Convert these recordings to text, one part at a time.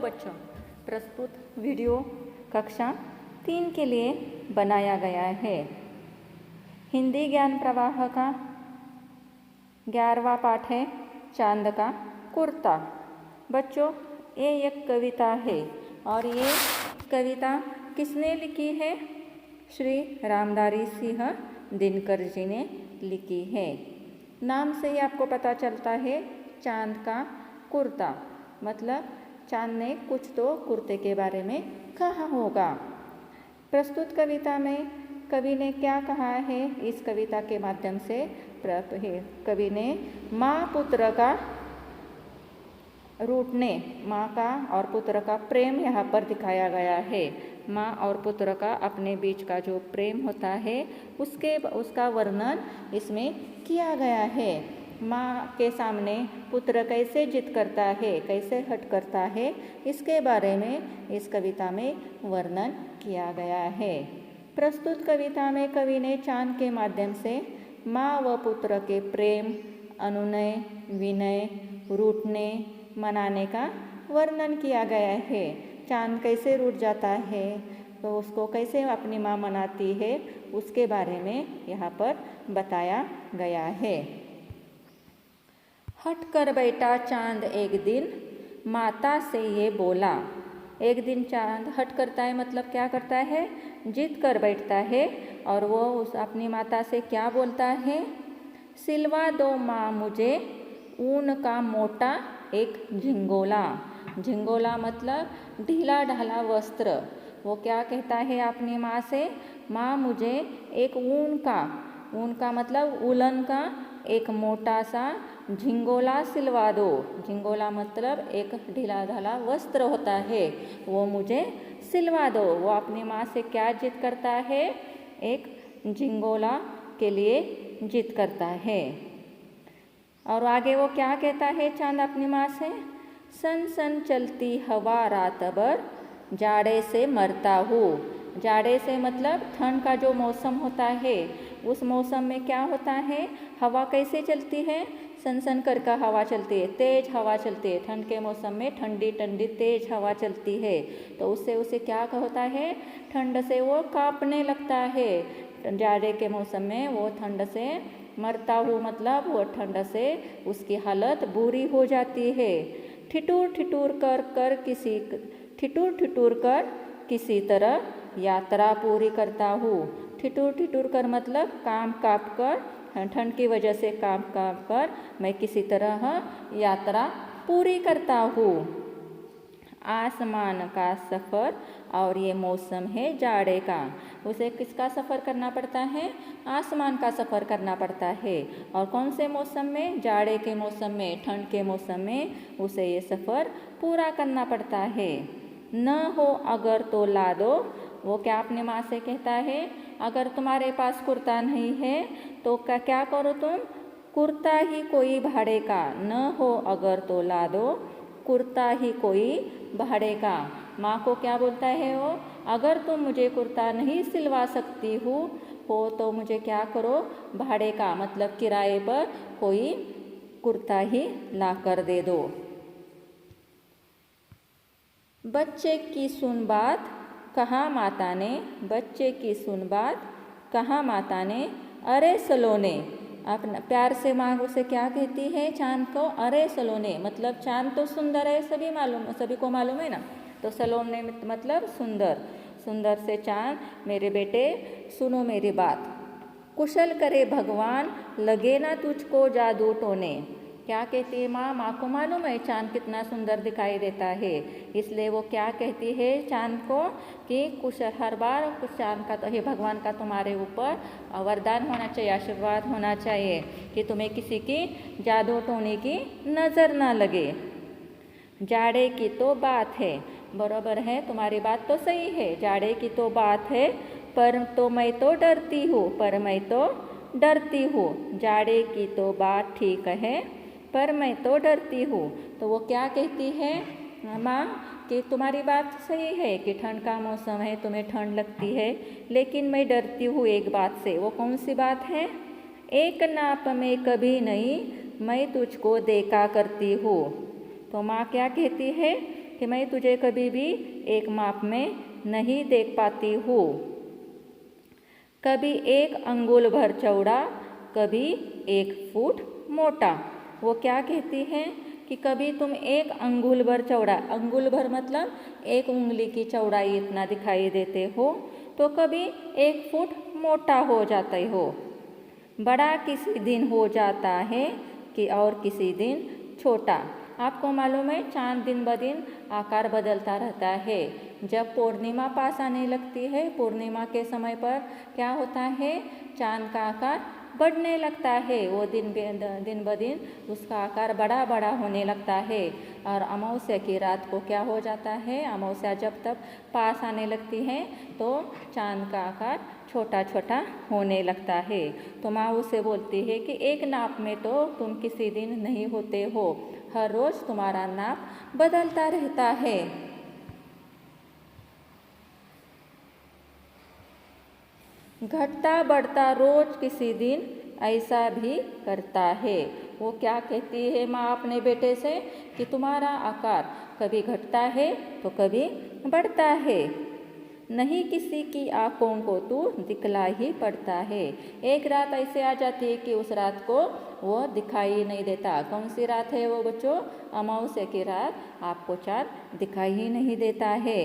बच्चों, प्रस्तुत वीडियो कक्षा 3 के लिए बनाया गया है। हिंदी ज्ञान प्रवाह का 11वां पाठ है चांद का कुर्ता। बच्चों, ये एक कविता है और ये कविता किसने लिखी है? श्री रामधारी सिंह दिनकर जी ने लिखी है। नाम से ही आपको पता चलता है चांद का कुर्ता, मतलब चांद ने कुछ तो कुर्ते के बारे में कहा होगा। प्रस्तुत कविता में कवि ने क्या कहा है? इस कविता के माध्यम से कवि ने माँ पुत्र का रूठने, माँ का और पुत्र का प्रेम यहाँ पर दिखाया गया है। माँ और पुत्र का अपने बीच का जो प्रेम होता है उसका वर्णन इसमें किया गया है। माँ के सामने पुत्र कैसे जिद करता है, कैसे हट करता है, इसके बारे में इस कविता में वर्णन किया गया है। प्रस्तुत कविता में कवि ने चांद के माध्यम से माँ व पुत्र के प्रेम, अनुनय, विनय, रूठने, मनाने का वर्णन किया गया है। चांद कैसे रूठ जाता है तो उसको कैसे अपनी माँ मनाती है, उसके बारे में यहाँ पर बताया गया है। हट कर बैठा चांद एक दिन, माता से ये बोला। एक दिन चांद हट करता है, मतलब क्या करता है? जिद कर बैठता है और वो अपनी माता से क्या बोलता है? सिलवा दो माँ मुझे ऊन का मोटा एक झिंगोला। झिंगोला मतलब ढीला ढाला वस्त्र। वो क्या कहता है अपनी माँ से? माँ मुझे एक ऊन का मतलब उलन का एक मोटा सा झिंगोला सिलवा दो। झिंगोला मतलब एक ढीला ढाला वस्त्र होता है, वो मुझे सिलवा दो। वो अपनी माँ से क्या जिद करता है? एक झिंगोला के लिए जिद करता है। और आगे वो क्या कहता है चांद अपनी माँ से? सन सन चलती हवा रात भर, जाड़े से मरता हूँ। जाड़े से मतलब ठंड का जो मौसम होता है, उस मौसम में क्या होता है? हवा कैसे चलती है? सन सन करके हवा चलती है, तेज हवा चलती है। ठंड के मौसम में ठंडी ठंडी तेज हवा चलती है, तो उससे उसे क्या होता है? ठंड से वो कांपने लगता है। जाड़े के मौसम में वो ठंड से मरता हूँ, मतलब वो ठंड से उसकी हालत बुरी हो जाती है। ठिठुर ठिठुर कर किसी तरह यात्रा पूरी करता हूँ। ठिठुर ठिठुर कर मतलब काम काँप कर, ठंड की वजह से काम काँप कर मैं किसी तरह यात्रा पूरी करता हूँ। आसमान का सफ़र, और ये मौसम है जाड़े का। उसे किसका सफ़र करना पड़ता है? आसमान का सफ़र करना पड़ता है। और कौन से मौसम में? जाड़े के मौसम में, ठंड के मौसम में उसे ये सफ़र पूरा करना पड़ता है। न हो अगर तो ला दो। वो क्या अपनी माँ से कहता है? अगर तुम्हारे पास कुर्ता नहीं है तो क्या करो तुम? कुर्ता ही कोई भाड़े का। न हो अगर तो ला दो, कुर्ता ही कोई भाड़े का। माँ को क्या बोलता है वो? अगर तुम मुझे कुर्ता नहीं सिलवा सकती हो तो मुझे क्या करो? भाड़े का मतलब किराए पर कोई कुर्ता ही ला कर दे दो। बच्चे की सुन बात कहा माता ने, बच्चे की सुन बात कहा माता ने, अरे सलोने। अपना प्यार से माँ उसे क्या कहती है चांद को? अरे सलोने, मतलब चांद तो सुंदर है, सभी को मालूम है ना। तो सलोने मतलब सुंदर। सुंदर से चांद, मेरे बेटे सुनो मेरी बात। कुशल करे भगवान, लगे ना तुझको जादू टोने। क्या कहती है माँ? माँ को मालूम है चांद कितना सुंदर दिखाई देता है, इसलिए वो क्या कहती है चांद को कि कुशल, हर बार कुछ चांद का तो हे भगवान का तुम्हारे ऊपर वरदान होना चाहिए, आशीर्वाद होना चाहिए कि तुम्हें किसी की जादू टोने की नज़र ना लगे। जाड़े की तो बात है, बराबर है, तुम्हारी बात तो सही है, जाड़े की तो बात है, पर मैं तो डरती हूँ, पर मैं तो डरती हूँ। जाड़े की तो बात ठीक है, पर मैं तो डरती हूँ। तो वो क्या कहती है माँ कि तुम्हारी बात सही है कि ठंड का मौसम है, तुम्हें ठंड लगती है, लेकिन मैं डरती हूँ एक बात से। वो कौन सी बात है? एक नाप में कभी नहीं मैं तुझको देखा करती हूँ। तो माँ क्या कहती है? कि मैं तुझे कभी भी एक माप में नहीं देख पाती हूँ। कभी 1 अंगुल भर चौड़ा, कभी 1 फुट मोटा। वो क्या कहती है कि कभी तुम 1 अंगुल भर चौड़ा, अंगुल भर मतलब 1 उंगली की चौड़ाई इतना दिखाई देते हो, तो कभी 1 फुट मोटा हो जाते हो। बड़ा किसी दिन हो जाता है कि और किसी दिन छोटा। आपको मालूम है चांद दिन ब दिन आकार बदलता रहता है। जब पूर्णिमा पास आने लगती है, पूर्णिमा के समय पर क्या होता है, चांद का आकार बढ़ने लगता है। वो दिन ब दिन उसका आकार बड़ा बड़ा होने लगता है। और अमावस्या की रात को क्या हो जाता है, अमावस्या जब तक पास आने लगती है तो चांद का आकार छोटा छोटा होने लगता है। तो माँ उसे बोलती है कि एक नाप में तो तुम किसी दिन नहीं होते हो, हर रोज़ तुम्हारा नाप बदलता रहता है। घटता बढ़ता रोज किसी दिन ऐसा भी करता है। वो क्या कहती है माँ अपने बेटे से कि तुम्हारा आकार कभी घटता है तो कभी बढ़ता है। नहीं किसी की आँखों को तू दिखला ही पड़ता है। एक रात ऐसे आ जाती है कि उस रात को वो दिखाई नहीं देता। कौन सी रात है वो बच्चों? अमावस्या की रात आपको चाँद दिखाई ही नहीं देता है।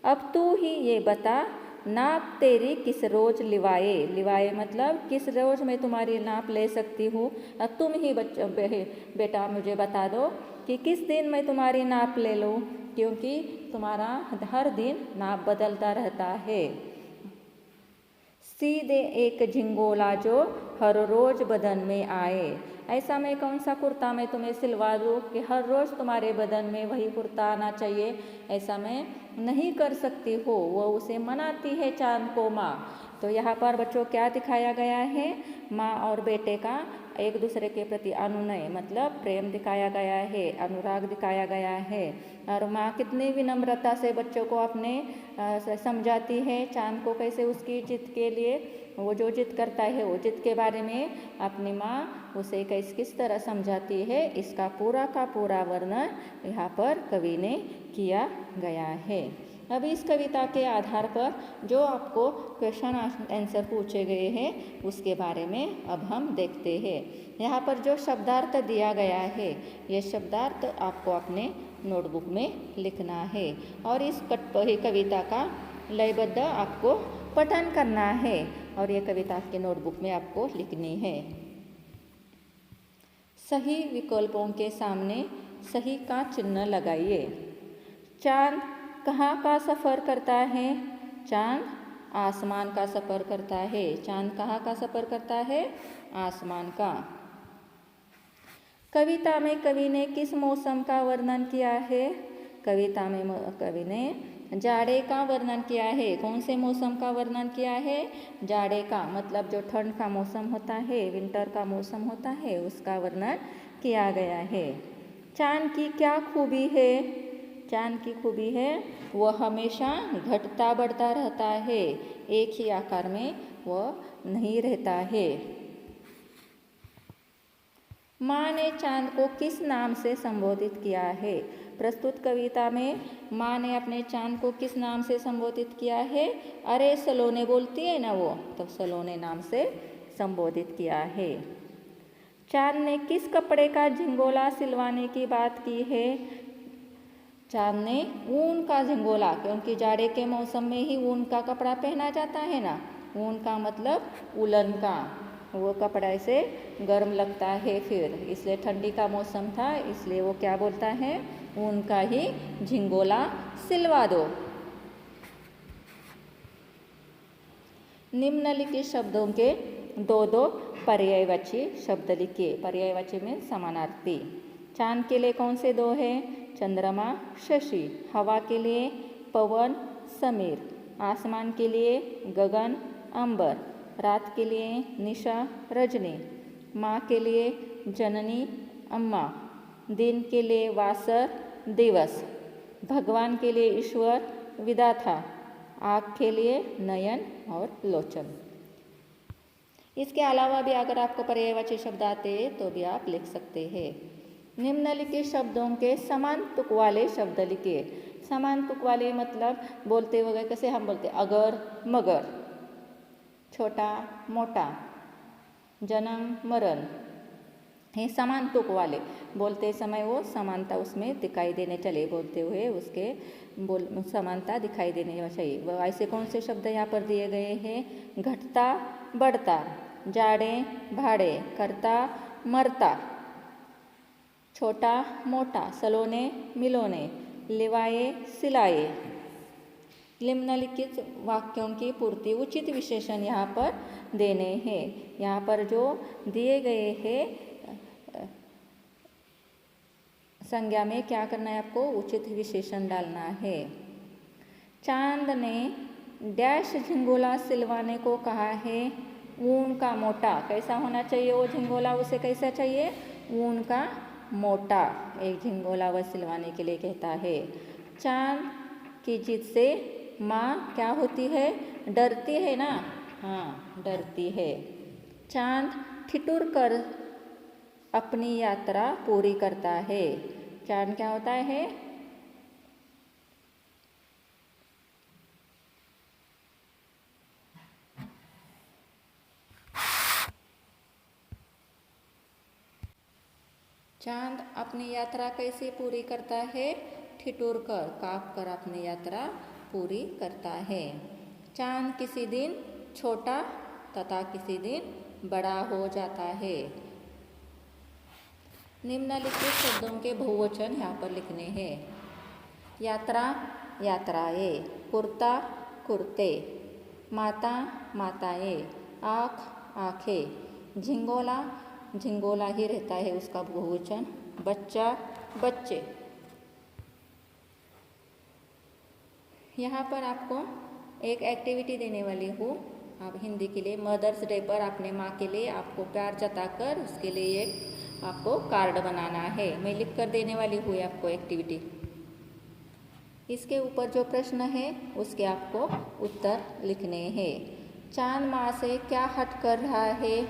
अब तू ही ये बता, नाप तेरी किस रोज़ लिवाए। लिवाए मतलब किस रोज़ मैं तुम्हारी नाप ले सकती हूँ। अब तुम ही बेटा मुझे बता दो कि किस दिन मैं तुम्हारी नाप ले लूँ, क्योंकि तुम्हारा हर दिन नाप बदलता रहता है। सीधे एक झिंगोला जो हर रोज़ बदन में आए। ऐसा मैं कौन सा कुर्ता मैं तुम्हें सिलवा दूँ कि हर रोज़ तुम्हारे बदन में वही कुर्ता आना चाहिए, ऐसा मैं नहीं कर सकती हो। वो उसे मनाती है चांद को माँ। तो यहाँ पर बच्चों क्या दिखाया गया है, माँ और बेटे का एक दूसरे के प्रति अनुनय मतलब प्रेम दिखाया गया है, अनुराग दिखाया गया है। और माँ कितनी विनम्रता से बच्चों को अपने समझाती है चांद को कैसे उसकी जिद के लिए, वो जो जिद करता है वो जिद के बारे में अपनी माँ उसे किस तरह समझाती है, इसका पूरा का पूरा वर्णन यहाँ पर कवि ने किया गया है। अब इस कविता के आधार पर जो आपको क्वेश्चन आंसर पूछे गए हैं उसके बारे में अब हम देखते हैं। यहाँ पर जो शब्दार्थ दिया गया है, ये शब्दार्थ आपको अपने नोटबुक में लिखना है और इस कविता का लयबद्ध आपको पठन करना है और ये कविता के नोटबुक में आपको लिखनी है। सही विकल्पों के सामने सही का चिन्ह लगाइए। चांद कहाँ का सफ़र करता है? चांद आसमान का सफ़र करता है। चांद कहाँ का सफ़र करता है? आसमान का। कविता में कवि ने किस मौसम का वर्णन किया है? कविता में कवि ने जाड़े का वर्णन किया है। कौन से मौसम का वर्णन किया है? जाड़े का, मतलब जो ठंड का मौसम होता है, विंटर का मौसम होता है, उसका वर्णन किया गया है। चांद की क्या खूबी है? चांद की खूबी है वह हमेशा घटता बढ़ता रहता है, एक ही आकार में वह नहीं रहता है। माँ ने चांद को किस नाम से संबोधित किया है? प्रस्तुत कविता में माँ ने अपने चांद को किस नाम से संबोधित किया है? अरे सलोने बोलती है ना वो, तो सलोने नाम से संबोधित किया है। चांद ने किस कपड़े का झिंगोला सिलवाने की बात की है? चांद ने ऊन का झिंगोला, क्योंकि जाड़े के मौसम में ही ऊन का कपड़ा पहना जाता है ना, ऊन का मतलब उलन का, वो कपड़ा से गर्म लगता है फिर, इसलिए ठंडी का मौसम था, इसलिए वो क्या बोलता है, ऊन का ही झिंगोला सिलवा दो। निम्नलिखित शब्दों के दो दो पर्यायवाची शब्द लिखिए। पर्यायवाची में समानार्थी। चांद के लिए कौन से दो हैं? चंद्रमा, शशि। हवा के लिए पवन, समीर। आसमान के लिए गगन, अंबर। रात के लिए निशा, रजनी। माँ के लिए जननी, अम्मा। दिन के लिए वासर, दिवस। भगवान के लिए ईश्वर, विधाता। आँख के लिए नयन और लोचन। इसके अलावा भी अगर आपको पर्यायवाची शब्द आते हैं तो भी आप लिख सकते हैं। निम्नलिखित शब्दों के समान तुक वाले शब्द लिखिए। समान तुक वाले मतलब बोलते वगैरह कैसे हम बोलते अगर मगर, छोटा मोटा, जन्म मरण, ये समान तुक वाले बोलते समय वो समानता उसमें दिखाई देने चले, बोलते हुए उसके समानता दिखाई देने चाहिए। वह ऐसे कौन से शब्द यहाँ पर दिए गए हैं? घटता बढ़ता, जाड़े भाड़े, करता मरता, छोटा मोटा, सलोने मिलोने, लिवाए सिलाए। निम्नलिखित वाक्यों की पूर्ति उचित विशेषण यहाँ पर देने हैं। यहाँ पर जो दिए गए हैं संज्ञा में क्या करना है आपको? उचित विशेषण डालना है। चांद ने डैश झिंगोला सिलवाने को कहा है ऊन का मोटा। कैसा होना चाहिए वो झिंगोला? उसे कैसा चाहिए? ऊन का मोटा एक झिंगोला वह सिलवाने के लिए कहता है। चांद की जिद से माँ क्या होती है? डरती है ना? हाँ, डरती है। चांद ठिठुर कर अपनी यात्रा पूरी करता है। चांद क्या होता है? चांद अपनी यात्रा कैसे पूरी करता है? ठिठुर कर, काँप कर अपनी यात्रा पूरी करता है। चांद किसी दिन छोटा तथा किसी दिन बड़ा हो जाता है। निम्नलिखित शब्दों के बहुवचन यहाँ पर लिखने हैं। यात्रा यात्राएं, कुर्ता कुर्ते, माता माताएं, आँख आँखें, झिंगोला झिंगोला ही रहता है उसका बहुवचन, बच्चा बच्चे। यहाँ पर आपको एक एक्टिविटी देने वाली हूँ। आप हिंदी के लिए मदर्स डे पर अपने माँ के लिए आपको प्यार जताकर उसके लिए एक आपको कार्ड बनाना है। मैं लिख कर देने वाली हूँ आपको एक्टिविटी। इसके ऊपर जो प्रश्न है उसके आपको उत्तर लिखने हैं। चांद माँ से क्या हट कर रहा है?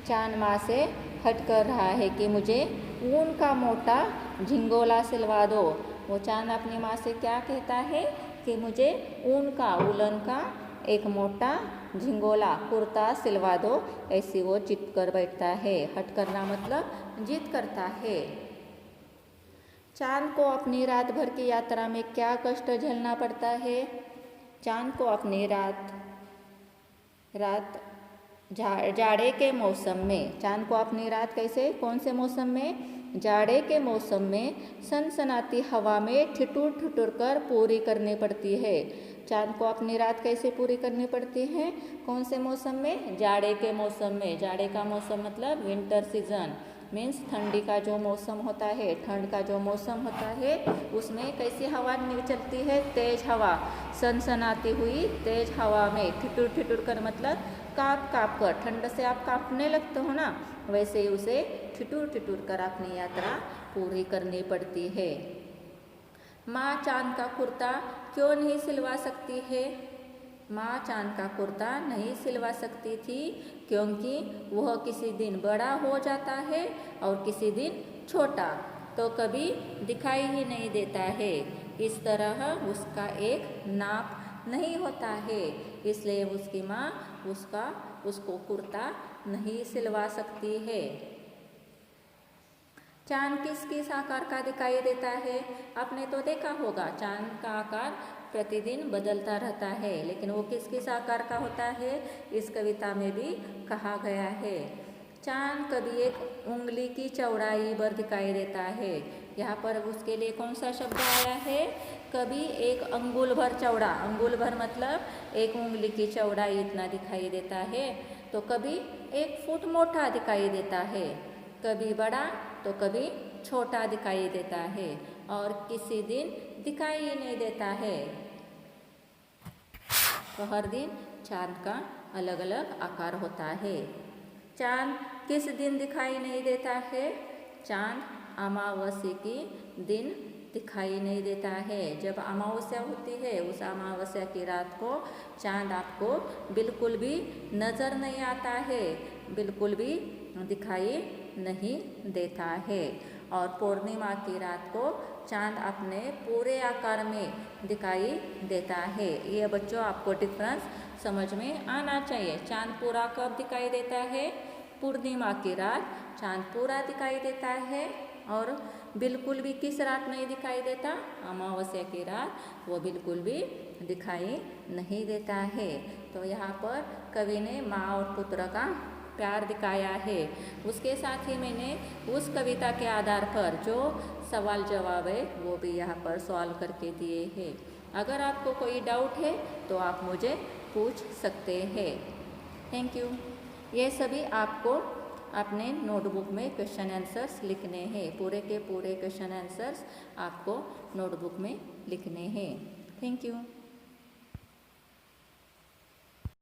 चांद माँ से हट कर रहा है कि मुझे ऊन का मोटा झिंगोला सिलवा दो। वो चांद अपनी माँ से क्या कहता है? कि मुझे ऊन का, उलन का एक मोटा झिंगोला कुर्ता सिलवा दो। ऐसी वो जिद कर बैठता है। हट करना मतलब जिद करता है। चांद को अपनी रात भर की यात्रा में क्या कष्ट झेलना पड़ता है? चांद को अपनी रात जाड़े के मौसम में, चांद को अपनी रात कैसे, कौन से मौसम में? जाड़े के मौसम में सनसनाती हवा में ठिठुर ठिठुर कर पूरी करनी पड़ती है। चांद को अपनी रात कैसे पूरी करनी पड़ती है? कौन से मौसम में? जाड़े के मौसम में। जाड़े का मौसम मतलब विंटर सीजन, मीन्स ठंडी का जो मौसम होता है, ठंड का जो मौसम होता है उसमें कैसी हवा चलती है? तेज हवा, सनसनाती हुई तेज हवा में ठिठुर ठिठुर कर मतलब काँप काँप कर, ठंड से आप काँपने लगते हो ना, वैसे ही उसे ठिठुर ठिठुर कर अपनी यात्रा पूरी करनी पड़ती है। माँ चांद का कुर्ता क्यों नहीं सिलवा सकती है? माँ चांद का कुर्ता नहीं सिलवा सकती थी क्योंकि वह किसी दिन बड़ा हो जाता है और किसी दिन छोटा, तो कभी दिखाई ही नहीं देता है। इस तरह उसका एक नाप नहीं होता है, इसलिए उसकी माँ उसको कुर्ता नहीं सिलवा सकती है। चांद किस किस आकार का दिखाई देता है? आपने तो देखा होगा चांद का आकार प्रतिदिन बदलता रहता है, लेकिन वो किस किस आकार का होता है इस कविता में भी कहा गया है। चांद कभी एक उंगली की चौड़ाई भर दिखाई देता है। यहाँ पर उसके लिए कौन सा शब्द आया है? कभी एक अंगुल भर चौड़ा, अंगुल भर मतलब एक उंगली की चौड़ाई इतना दिखाई देता है। तो कभी 1 फुट मोटा दिखाई देता है, कभी बड़ा तो कभी छोटा दिखाई देता है, और किसी दिन दिखाई ही नहीं देता है। तो हर दिन चांद का अलग अलग आकार होता है। चांद किस दिन दिखाई नहीं देता है? चांद अमावस्या के दिन दिखाई नहीं देता है। जब अमावस्या होती है उस अमावस्या की रात को चांद आपको बिल्कुल भी नज़र नहीं आता है, बिल्कुल भी दिखाई नहीं देता है। और पूर्णिमा की रात को चांद अपने पूरे आकार में दिखाई देता है। ये बच्चों आपको डिफरेंस समझ में आना चाहिए। चांद पूरा कब दिखाई देता है? पूर्णिमा की रात चांद पूरा दिखाई देता है। और बिल्कुल भी किस रात नहीं दिखाई देता? अमावस्या की रात वो बिल्कुल भी दिखाई नहीं देता है। तो यहाँ पर कवि ने माँ और पुत्र का प्यार दिखाया है। उसके साथ ही मैंने उस कविता के आधार पर जो सवाल जवाब है वो भी यहाँ पर सॉल्व करके दिए हैं। अगर आपको कोई डाउट है तो आप मुझे पूछ सकते हैं। Thank you. ये सभी आपको अपने नोटबुक में क्वेश्चन आंसर्स लिखने हैं। पूरे के पूरे क्वेश्चन आंसर्स आपको नोटबुक में लिखने हैं। Thank you.